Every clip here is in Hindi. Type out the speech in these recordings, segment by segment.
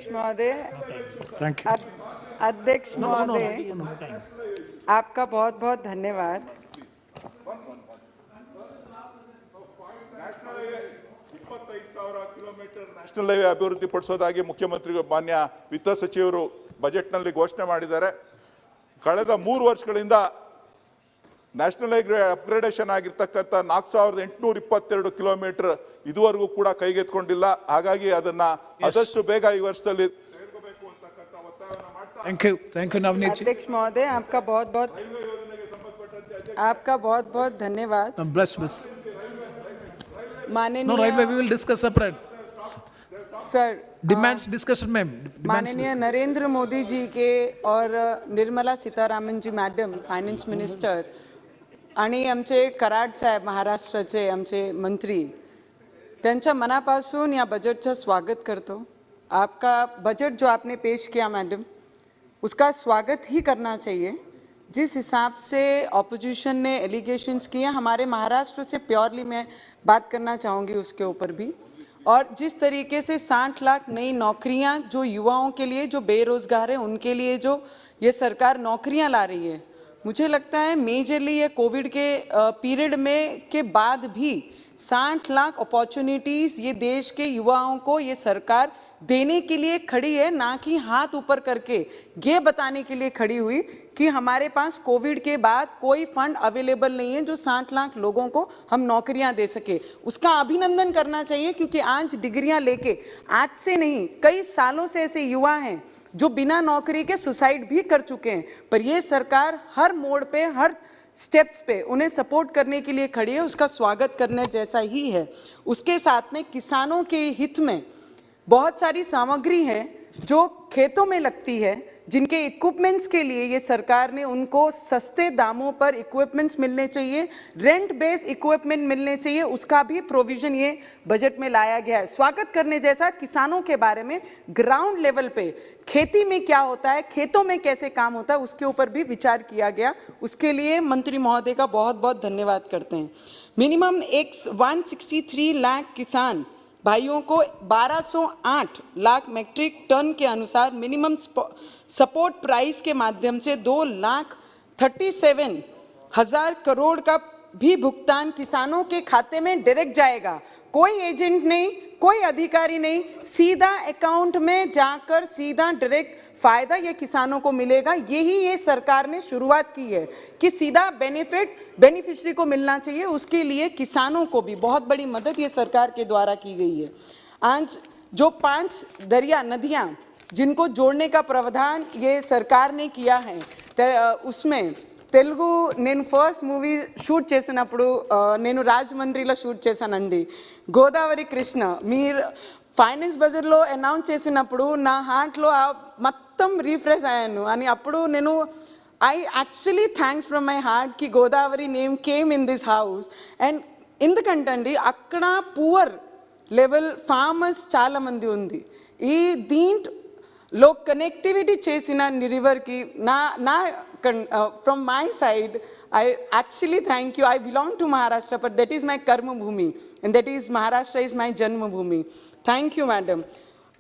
अध्यक्ष महोदय, थैंक यू। अध्यक्ष महोदय, आपका बहुत बहुत धन्यवाद। ಕಿಲೋಮೀಟರ್ ನ್ಯಾಷನಲ್ ಹೈವೇ ಅಭಿವೃದ್ಧಿ ಪಡಿಸೋದಾಗಿ ಮುಖ್ಯಮಂತ್ರಿಗಳು ಮಾನ್ಯ ವಿತ್ತ ಸಚಿವರು ಬಜೆಟ್ನಲ್ಲಿ ಘೋಷಣೆ ಮಾಡಿದ್ದಾರೆ. ಕಳೆದ 3 ವರ್ಷಗಳಿಂದ ನ್ಯಾಷನಲ್ ಹೈವೇ ಅಪ್ಗ್ರೇಡೇಷನ್ ಆಗಿರ್ತಕ್ಕಂಥ 4822 ಕಿಲೋಮೀಟರ್ ಇದುವರೆಗೂ ಕೂಡ ಕೈಗೆತ್ತಿಕೊಂಡಿಲ್ಲ. ಹಾಗಾಗಿ ಅದನ್ನ ಆದಷ್ಟು ಬೇಗ ಈ ವರ್ಷದಲ್ಲಿ ಸೇರ್ಕೋಬೇಕು ಅಂತಕ್ಕಂಥ ಒತ್ತಾಯವನ್ನು ಮಾಡ್ತಾ थैंक यू नवनीत जी। अध्यक्ष महोदय, आपका बहुत बहुत धन्यवाद। बस माननीय we will discuss separate sir, demands discussion में माननीय नरेंद्र मोदी जी के और निर्मला सीतारामन जी मॅडम फायनान्स मिनिस्टर आणि आमचे कराड साहेब महाराष्ट्राचे आमचे मंत्री, त्यांच्या मनापासून या बजटचं स्वागत करतो। आपका बजट जो आपने पेश किया मैडम, उसका स्वागत ही करना चाहिए। जिस हिसाब से ऑपोजिशन ने एलिगेशंस किए, हमारे महाराष्ट्र से प्योरली मैं बात करना चाहूँगी उसके ऊपर भी, और जिस तरीके से 60 लाख नई नौकरियां जो युवाओं के लिए जो बेरोजगार हैं उनके लिए जो ये सरकार नौकरियां ला रही है, मुझे लगता है मेजरली ये कोविड के पीरियड में के बाद भी 60 लाख अपॉर्चुनिटीज़ ये देश के युवाओं को ये सरकार देने के लिए खड़ी है, ना कि हाथ ऊपर करके ये बताने के लिए खड़ी हुई कि हमारे पास कोविड के बाद कोई फंड अवेलेबल नहीं है जो 60 लाख लोगों को हम नौकरियां दे सके। उसका अभिनंदन करना चाहिए, क्योंकि आज डिग्रियां लेके, आज से नहीं कई सालों से ऐसे युवा हैं जो बिना नौकरी के सुसाइड भी कर चुके हैं, पर ये सरकार हर मोड़ पे हर स्टेप्स पे उन्हें सपोर्ट करने के लिए खड़ी है। उसका स्वागत करने जैसा ही है। उसके साथ में किसानों के हित में बहुत सारी सामग्री है जो खेतों में लगती है, जिनके इक्विपमेंट्स के लिए ये सरकार ने उनको सस्ते दामों पर इक्विपमेंट्स मिलने चाहिए, रेंट बेस्ड इक्विपमेंट मिलने चाहिए, उसका भी प्रोविजन ये बजट में लाया गया है। स्वागत करने जैसा किसानों के बारे में ग्राउंड लेवल पे खेती में क्या होता है, खेतों में कैसे काम होता है, उसके ऊपर भी विचार किया गया। उसके लिए मंत्री महोदय का बहुत बहुत धन्यवाद करते हैं। मिनिमम 163 लाख किसान भाइयों को 1208 लाख मैट्रिक टन के अनुसार मिनिमम सपोर्ट प्राइस के माध्यम से 2,37,000 करोड़ का भी भुगतान किसानों के खाते में डायरेक्ट जाएगा। कोई एजेंट नहीं, कोई अधिकारी नहीं, सीधा अकाउंट में जाकर सीधा डायरेक्ट फायदा ये किसानों को मिलेगा। यही ये सरकार ने शुरुआत की है कि सीधा बेनिफिट बेनिफिशियरी को मिलना चाहिए। उसके लिए किसानों को भी बहुत बड़ी मदद ये सरकार के द्वारा की गई है। आज जो 5 दरिया नदियां जिनको जोड़ने का प्रावधान ये सरकार ने किया है, उसमें తెలుగు నేను ఫస్ట్ మూవీ షూట్ చేసినప్పుడు నేను రాజమండ్రిలో షూట్ చేశానండి. గోదావరి కృష్ణ మీరు ఫైనాన్స్ బడ్జెట్లో అనౌన్స్ చేసినప్పుడు నా హార్ట్లో మొత్తం రీఫ్రెష్ అయ్యాను. అని అప్పుడు నేను I actually thanks from my heart కి Godavari name came in this house. And ఎందుకంటండి అక్కడ పువర్ లెవెల్ ఫార్మర్స్ చాలామంది ఉంది. ఈ దీంట్లో కనెక్టివిటీ చేసిన రివర్కి నా from my side, I actually thank you. I belong to Maharashtra, but that is my karma bhumi, and that is Maharashtra is my janma bhumi. Thank you, madam.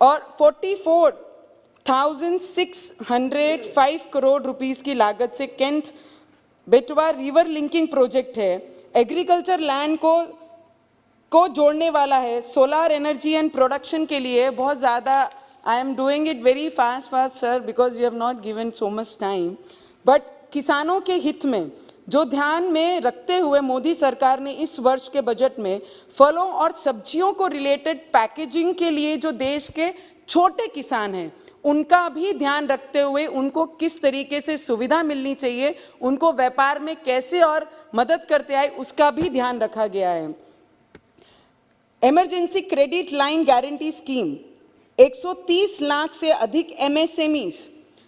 और 44,605 करोड़ रुपीस की लागत से केंट बेटवा रिवर लिंकिंग प्रोजेक्ट है, एग्रीकल्चर लैंड को जोड़ने वाला है। सोलर एनर्जी एंड प्रोडक्शन के लिए बहुत ज़्यादा I am doing it very fast sir, because you have not given so much time. But किसानों के हित में जो ध्यान में रखते हुए मोदी सरकार ने इस वर्ष के बजट में फलों और सब्जियों को रिलेटेड पैकेजिंग के लिए जो देश के छोटे किसान हैं उनका भी ध्यान रखते हुए उनको किस तरीके से सुविधा मिलनी चाहिए, उनको व्यापार में कैसे और मदद करते आए, उसका भी ध्यान रखा गया है। Emergency credit line guarantee scheme 130 lakh से अधिक MSMEs,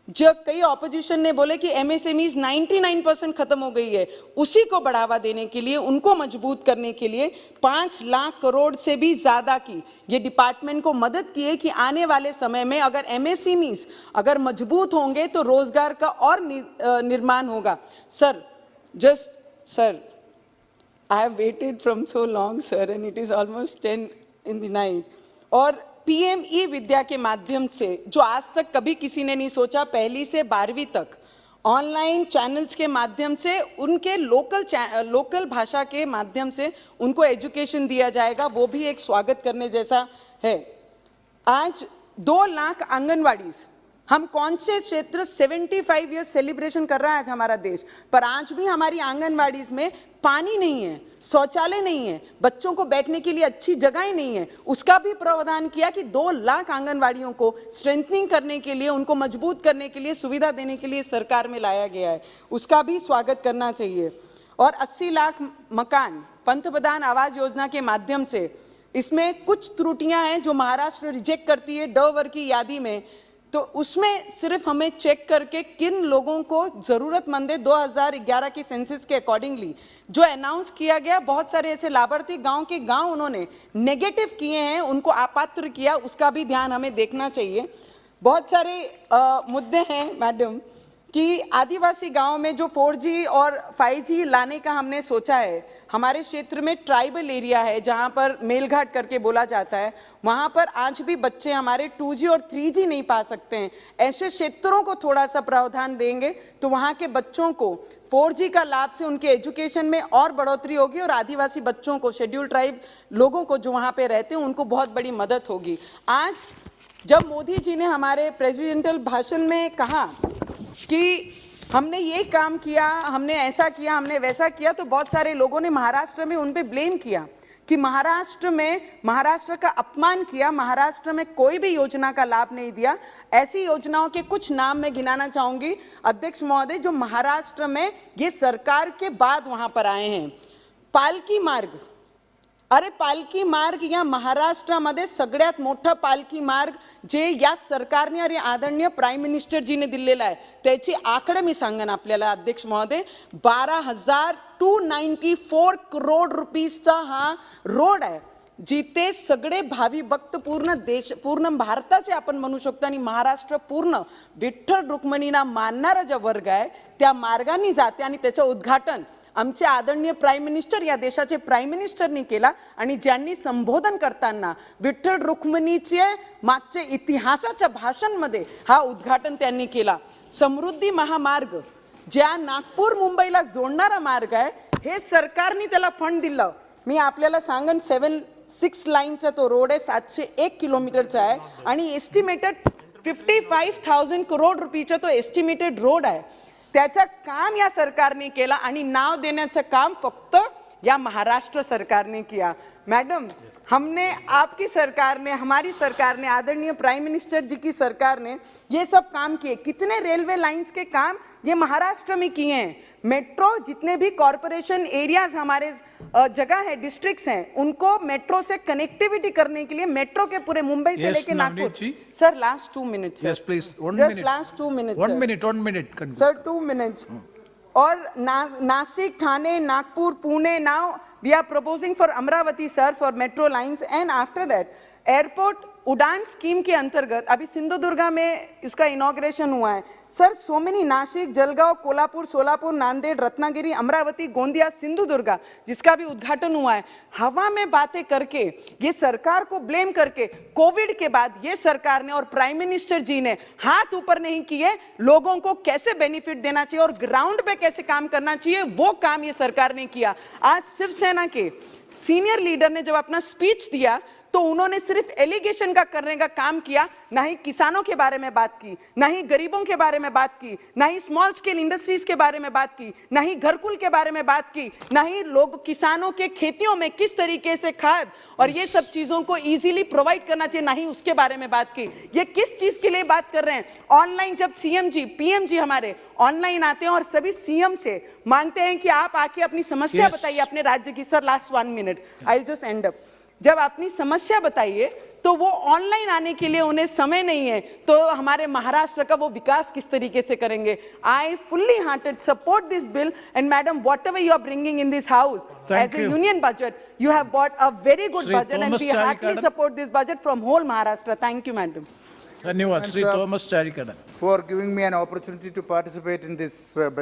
जो कई ऑपोजिशन ने बोले कि MSMEs 99% खत्म हो गई है, उसी को बढ़ावा देने के लिए, उनको मजबूत करने के लिए 5 लाख करोड़ से भी ज़्यादा की ये डिपार्टमेंट को मदद की है कि आने वाले समय में अगर MSMEs अगर मजबूत होंगे तो रोजगार का और निर्माण होगा। Sir I have waited from so long sir, and it is almost 10 in the night. और पीएम ई विद्या के माध्यम से, जो आज तक कभी किसी ने नहीं सोचा, पहली से 12वीं तक ऑनलाइन चैनल्स के माध्यम से उनके लोकल भाषा के माध्यम से उनको एजुकेशन दिया जाएगा, वो भी एक स्वागत करने जैसा है। आज 2 लाख आंगनवाड़ी, हम कौन से क्षेत्र 75 ईयर्स सेलिब्रेशन कर रहा है आज हमारा देश, पर आज भी हमारी आंगनवाड़ीज में पानी नहीं है, शौचालय नहीं है, बच्चों को बैठने के लिए अच्छी जगह नहीं है। उसका भी प्रावधान किया कि 2 लाख आंगनवाड़ियों को स्ट्रेंथनिंग करने के लिए, उनको मजबूत करने के लिए, सुविधा देने के लिए सरकार में लाया गया है, उसका भी स्वागत करना चाहिए। और 80 लाख मकान पंतप्रधान आवास योजना के माध्यम से, इसमें कुछ त्रुटियां हैं जो महाराष्ट्र रिजेक्ट करती है ड वर्ग की यादी में, तो उसमें सिर्फ हमें चेक करके किन लोगों को जरूरतमंद है, 2011 की सेंसस के अकॉर्डिंगली जो अनाउंस किया गया, बहुत सारे ऐसे लाभार्थी गांव उन्होंने नेगेटिव किए हैं, उनको अपात्र किया, उसका भी ध्यान हमें देखना चाहिए। बहुत सारे मुद्दे हैं मैडम कि आदिवासी गांव में जो 4G और 5G लाने का हमने सोचा है, हमारे क्षेत्र में ट्राइबल एरिया है जहां पर मेलघाट करके बोला जाता है, वहां पर आज भी बच्चे हमारे 2G और 3G नहीं पा सकते हैं। ऐसे क्षेत्रों को थोड़ा सा प्रावधान देंगे तो वहां के बच्चों को 4G का लाभ से उनके एजुकेशन में और बढ़ोतरी होगी, और आदिवासी बच्चों को, शेड्यूल ट्राइब लोगों को जो वहां पे रहते हैं उनको बहुत बड़ी मदद होगी। आज जब मोदी जी ने हमारे प्रेसिडेंशियल भाषण में कहा कि हमने ये काम किया, हमने ऐसा किया, हमने वैसा किया, तो बहुत सारे लोगों ने महाराष्ट्र में उन पे ब्लेम किया कि महाराष्ट्र का अपमान किया, महाराष्ट्र में कोई भी योजना का लाभ नहीं दिया। ऐसी योजनाओं के कुछ नाम मैं गिनाना चाहूंगी अध्यक्ष महोदय, जो महाराष्ट्र में ये सरकार के बाद वहां पर आए हैं। पालकी मार्ग, अरे पालकी मार्ग या महाराष्ट्रामध्ये सगळ्यात मोठा पालकी मार्ग जे या सरकारने आणि आदरणीय प्राईम मिनिस्टर जीने दिलेला आहे, त्याचे आकडे मी सांगेन आपल्याला अध्यक्ष महोदय, 12,294 करोड रुपीसचा हा रोड आहे, जिथे सगळे भावी भक्त पूर्ण भारताचे आपण म्हणू शकतो आणि महाराष्ट्र पूर्ण विठ्ठल रुक्मिणींना मानणारा जो वर्ग आहे त्या मार्गाने जाते, आणि त्याचं उद्घाटन आमचे आदरणीय प्राईम मिनिस्टर, या देशाचे प्राईम मिनिस्टरनी केला, आणि ज्यांनी संबोधन करताना विठ्ठल रुक्मिणीचे मागचे इतिहासाच्या भाषणमध्ये हा उद्घाटन त्यांनी केला। समृद्धी महामार्ग ज्या नागपूर मुंबईला जोडणारा मार्ग आहे, हे सरकारने त्याला फंड दिलं। मी आपल्याला सांगन 7-6 लाईनचा तो रोड आहे, 701 किलोमीटरचा आहे, आणि एस्टिमेटेड 55,000 करोड रुपयाचा तो एस्टिमेटेड रोड आहे। त्याचं काम या सरकारने केला, आणि नाव देण्याचं काम फक्त या महाराष्ट्र सरकारने किया। मैडम, हमने आपकी सरकार ने, हमारी सरकार ने, आदरणीय प्राइम मिनिस्टर जी की सरकार ने ये सब काम किए। कितने रेलवे लाइंस के काम ये महाराष्ट्र में किए हैं। मेट्रो, जितने भी कॉरपोरेशन एरियाज हमारे जगह है, डिस्ट्रिक्ट्स हैं, उनको मेट्रो से कनेक्टिविटी करने के लिए मेट्रो के पूरे मुंबई से लेके Nagpur. Sir last 2 minutes. Yes, please. 1 Just minute. last 2 minutes. 1 sir. minute. 1 minute. Conclude. Sir 2 minutes. और Nashik, Thane, Nagpur, Pune, now we are proposing for Amravati sir for metro lines, and after that airport Udan scheme के अंतर्गत अभी सिंधुदुर्गा में इसका इनॉग्रेशन हुआ है। Sir so many, Nashik, Jalgaon, Kolhapur, Solapur, Nanded, Ratnagiri, Amravati, Gondia, Sindhudurg, जिसका भी उद्घाटन हुआ है। हवा में बातें करके, ये सरकार को ब्लेम करके, कोविड के बाद ये सरकार ने और प्राइम मिनिस्टर जी ने हाथ ऊपर नहीं किए, लोगों को कैसे बेनिफिट देना चाहिए और ग्राउंड पे कैसे काम करना चाहिए, वो काम ये सरकार ने किया। आज शिवसेना के सीनियर लीडर ने जब अपना स्पीच दिया तो उन्होंने सिर्फ एलिगेशन का करने का काम किया, ना ही किसानों के बारे में बात की, ना ही गरीबों के बारे में बात की, ना ही स्मॉल स्केल इंडस्ट्रीज के बारे में बात की, ना ही घरकुल के बारे में बात की, ना ही लोग किसानों के खेतियों में किस तरीके से खाद और ये सब चीजों को इजीली प्रोवाइड करना चाहिए, ना ही उसके बारे में बात की। ये किस चीज के लिए बात कर रहे हैं? ऑनलाइन जब सीएम जी, पीएम जी हमारे ऑनलाइन आते हैं और सभी सीएम से मांगते हैं कि आप आके अपनी समस्या बताइए अपने राज्य की। Sir last 1 minute, I will just and up. जब अपनी समस्या बताइए तो वो ऑनलाइन आने के लिए उन्हें समय नहीं है, तो हमारे महाराष्ट्र का वो विकास किस तरीके से करेंगे? I fully hearted support this bill, and madam whatever you are bringing in this house as a union budget, you have brought a very good budget, and we heartily support this budget from whole Maharashtra. Thank you, madam. धन्यवाद Shri Thomas Chazhikadan for giving me an opportunity to participate in this budget.